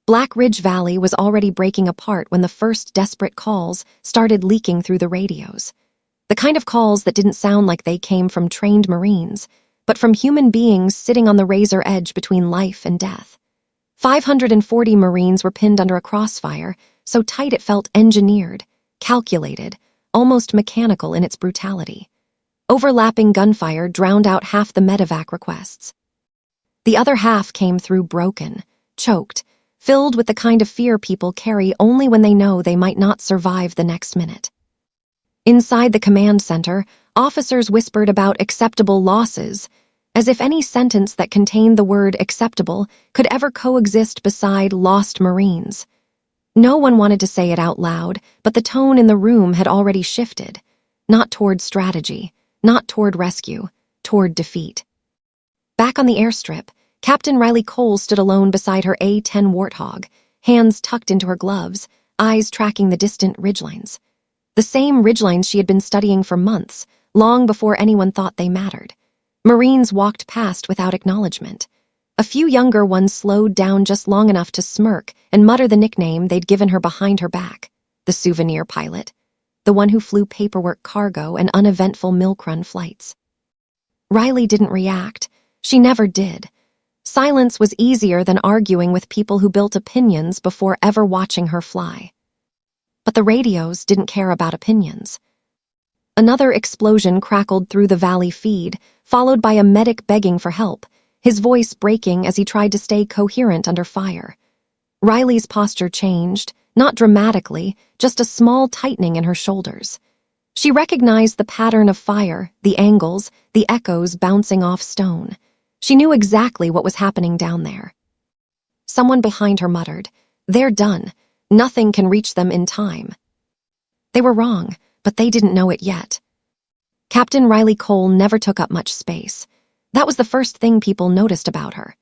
Black Ridge Valley was already breaking apart when the first desperate calls started leaking through the radios. The kind of calls that didn't sound like they came from trained Marines, but from human beings sitting on the razor edge between life and death. 540 Marines were pinned under a crossfire, so tight it felt engineered, calculated, almost mechanical in its brutality. Overlapping gunfire drowned out half the medevac requests. The other half came through broken, choked, filled with the kind of fear people carry only when they know they might not survive the next minute. Inside the command center, officers whispered about acceptable losses, as if any sentence that contained the word acceptable could ever coexist beside lost Marines. No one wanted to say it out loud, but the tone in the room had already shifted. Not toward strategy, not toward rescue, toward defeat. Back on the airstrip, Captain Riley Cole stood alone beside her A-10 Warthog, hands tucked into her gloves, eyes tracking the distant ridgelines. The same ridgelines she had been studying for months, long before anyone thought they mattered. Marines walked past without acknowledgement. A few younger ones slowed down just long enough to smirk and mutter the nickname they'd given her behind her back, the souvenir pilot, the one who flew paperwork cargo and uneventful milk-run flights. Riley didn't react. She never did. Silence was easier than arguing with people who built opinions before ever watching her fly. But the radios didn't care about opinions. Another explosion crackled through the valley feed, followed by a medic begging for help, his voice breaking as he tried to stay coherent under fire. Riley's posture changed, not dramatically, just a small tightening in her shoulders. She recognized the pattern of fire, the angles, the echoes bouncing off stone. She knew exactly what was happening down there. Someone behind her muttered, "They're done. Nothing can reach them in time." They were wrong, but they didn't know it yet. Captain Riley Cole never took up much space. That was the first thing people noticed about her.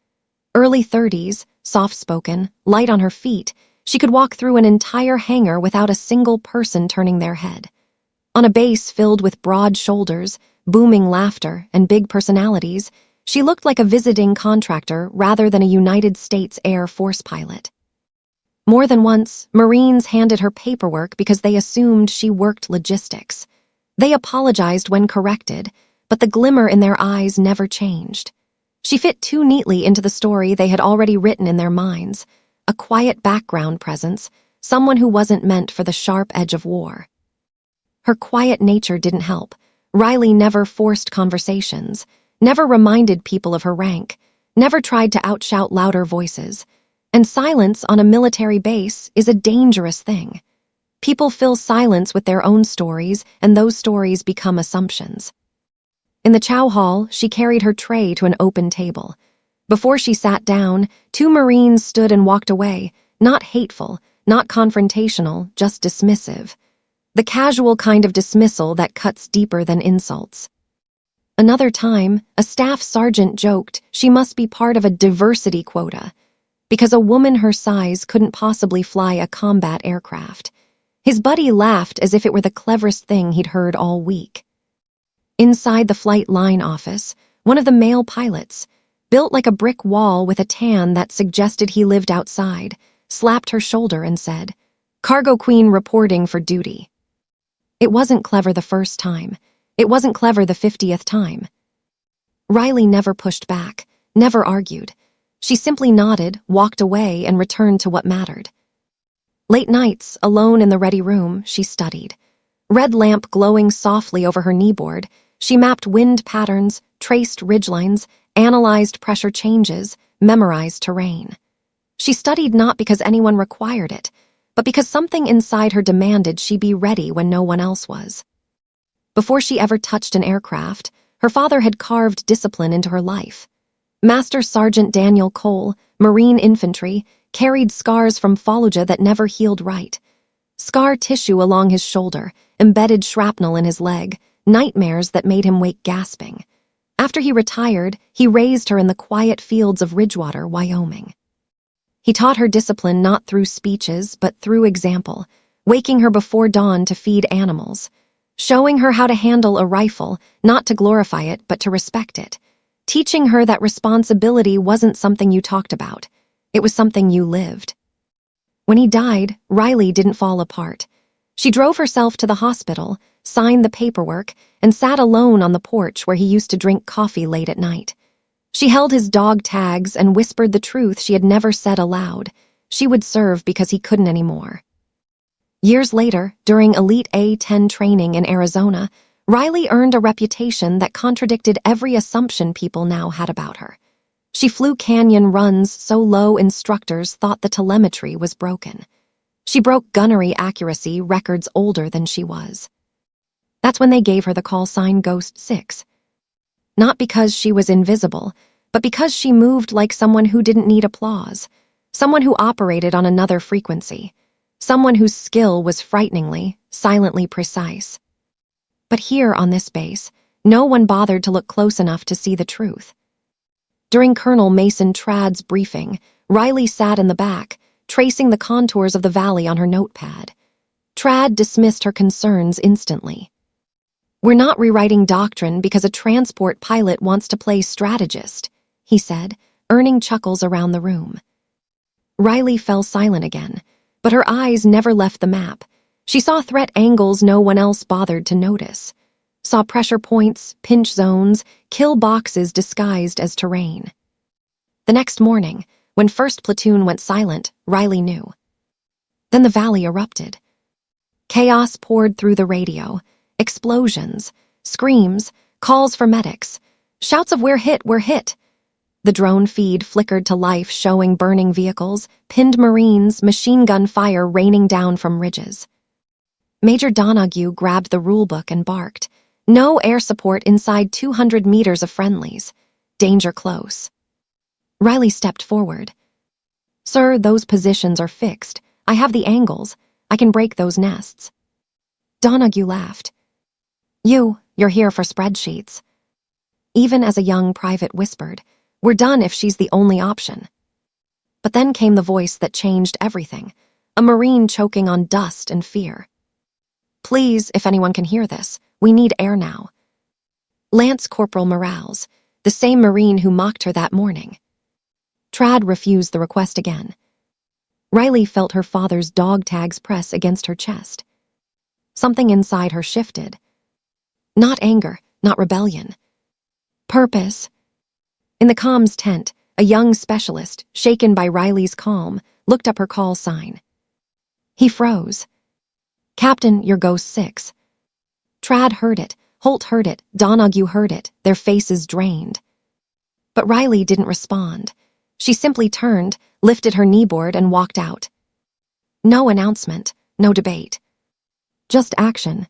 Early 30s, soft-spoken, light on her feet, she could walk through an entire hangar without a single person turning their head. On a base filled with broad shoulders, booming laughter, and big personalities, she looked like a visiting contractor rather than a United States Air Force pilot. More than once, Marines handed her paperwork because they assumed she worked logistics. They apologized when corrected, but the glimmer in their eyes never changed. She fit too neatly into the story they had already written in their minds, a quiet background presence, someone who wasn't meant for the sharp edge of war. Her quiet nature didn't help. Riley never forced conversations, never reminded people of her rank, never tried to outshout louder voices. And silence on a military base is a dangerous thing. People fill silence with their own stories, and those stories become assumptions. In the chow hall, she carried her tray to an open table. Before she sat down, 2 Marines stood and walked away, not hateful, not confrontational, just dismissive. The casual kind of dismissal that cuts deeper than insults. Another time, a staff sergeant joked she must be part of a diversity quota, because a woman her size couldn't possibly fly a combat aircraft. His buddy laughed as if it were the cleverest thing he'd heard all week. Inside the flight line office, one of the male pilots, built like a brick wall with a tan that suggested he lived outside, slapped her shoulder and said, "Cargo Queen reporting for duty." It wasn't clever the first time. It wasn't clever the 50th time. Riley never pushed back, never argued. She simply nodded, walked away, and returned to what mattered. Late nights, alone in the ready room, she studied. Red lamp glowing softly over her kneeboard, she mapped wind patterns, traced ridgelines, analyzed pressure changes, memorized terrain. She studied not because anyone required it, but because something inside her demanded she be ready when no one else was. Before she ever touched an aircraft, her father had carved discipline into her life. Master Sergeant Daniel Cole, Marine Infantry, carried scars from Fallujah that never healed right. Scar tissue along his shoulder, embedded shrapnel in his leg, nightmares that made him wake gasping. After he retired, he raised her in the quiet fields of Ridgewater, Wyoming. He taught her discipline not through speeches, but through example, waking her before dawn to feed animals, showing her how to handle a rifle, not to glorify it, but to respect it, teaching her that responsibility wasn't something you talked about. It was something you lived. When he died, Riley didn't fall apart. She drove herself to the hospital, signed the paperwork, and sat alone on the porch where he used to drink coffee late at night. She held his dog tags and whispered the truth she had never said aloud. She would serve because he couldn't anymore. Years later, during Elite A-10 training in Arizona, Riley earned a reputation that contradicted every assumption people now had about her. She flew canyon runs so low instructors thought the telemetry was broken. She broke gunnery accuracy records older than she was. That's when they gave her the call sign Ghost 6. Not because she was invisible, but because she moved like someone who didn't need applause, someone who operated on another frequency, someone whose skill was frighteningly, silently precise. But here on this base, no one bothered to look close enough to see the truth. During Colonel Mason Tradd's briefing, Riley sat in the back, tracing the contours of the valley on her notepad. Tradd dismissed her concerns instantly. "We're not rewriting doctrine because a transport pilot wants to play strategist," he said, earning chuckles around the room. Riley fell silent again, but her eyes never left the map. She saw threat angles no one else bothered to notice. Saw pressure points, pinch zones, kill boxes disguised as terrain. The next morning, when First Platoon went silent, Riley knew. Then the valley erupted. Chaos poured through the radio. Explosions, screams, calls for medics, shouts of "We're hit, we're hit." The drone feed flickered to life, showing burning vehicles, pinned Marines, machine gun fire raining down from ridges. Major Donoghue grabbed the rulebook and barked. No air support inside 200 meters of friendlies. Danger close. Riley stepped forward. "Sir, those positions are fixed. I have the angles. I can break those nests." Donoghue laughed. You're here for spreadsheets." Even as a young private whispered, "We're done if she's the only option." But then came the voice that changed everything, a Marine choking on dust and fear. "Please, if anyone can hear this, we need air now." Lance Corporal Morales, the same Marine who mocked her that morning. Tradd refused the request again. Riley felt her father's dog tags press against her chest. Something inside her shifted. Not anger, not rebellion. Purpose. In the comms tent, a young specialist, shaken by Riley's calm, looked up her call sign. He froze. "Captain, you're Ghost 6. Tradd heard it, Holt heard it, Donoghue heard it, their faces drained. But Riley didn't respond. She simply turned, lifted her kneeboard, and walked out. No announcement, no debate. Just action.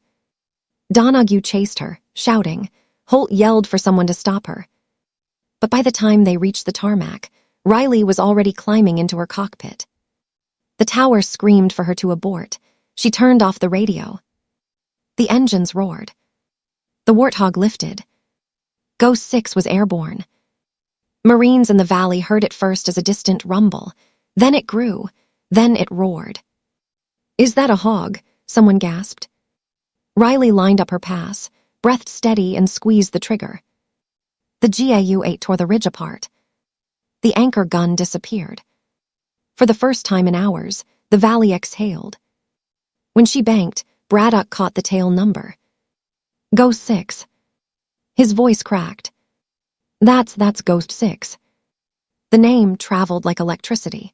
Donoghue chased her, shouting. Holt yelled for someone to stop her. But by the time they reached the tarmac, Riley was already climbing into her cockpit. The tower screamed for her to abort. She turned off the radio. The engines roared. The Warthog lifted. Ghost 6 was airborne. Marines in the valley heard it first as a distant rumble. Then it grew. Then it roared. "Is that a hog?" someone gasped. Riley lined up her pass, breathed steady, and squeezed the trigger. The GAU-8 tore the ridge apart. The anchor gun disappeared. For the first time in hours, the valley exhaled. When she banked, Braddock caught the tail number. Ghost 6. His voice cracked. That's Ghost 6. The name traveled like electricity.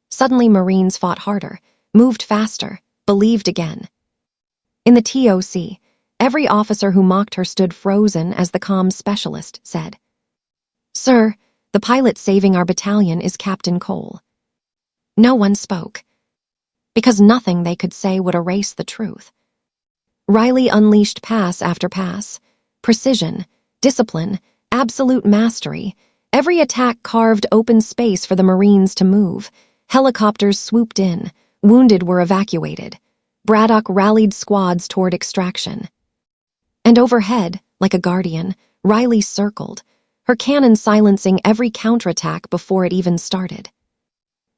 Suddenly Marines fought harder, moved faster, believed again. In the TOC, every officer who mocked her stood frozen as the comms specialist said, "Sir, the pilot saving our battalion is Captain Cole." No one spoke, because nothing they could say would erase the truth. Riley unleashed pass after pass, precision, discipline, absolute mastery. Every attack carved open space for the Marines to move. Helicopters swooped in, wounded were evacuated. Braddock rallied squads toward extraction. And overhead, like a guardian, Riley circled, her cannon silencing every counterattack before it even started.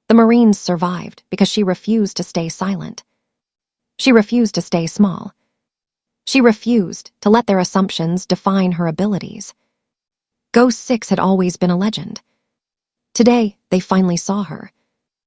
The Marines survived because she refused to stay silent. She refused to stay small. She refused to let their assumptions define her abilities. Ghost 6 had always been a legend. Today, they finally saw her,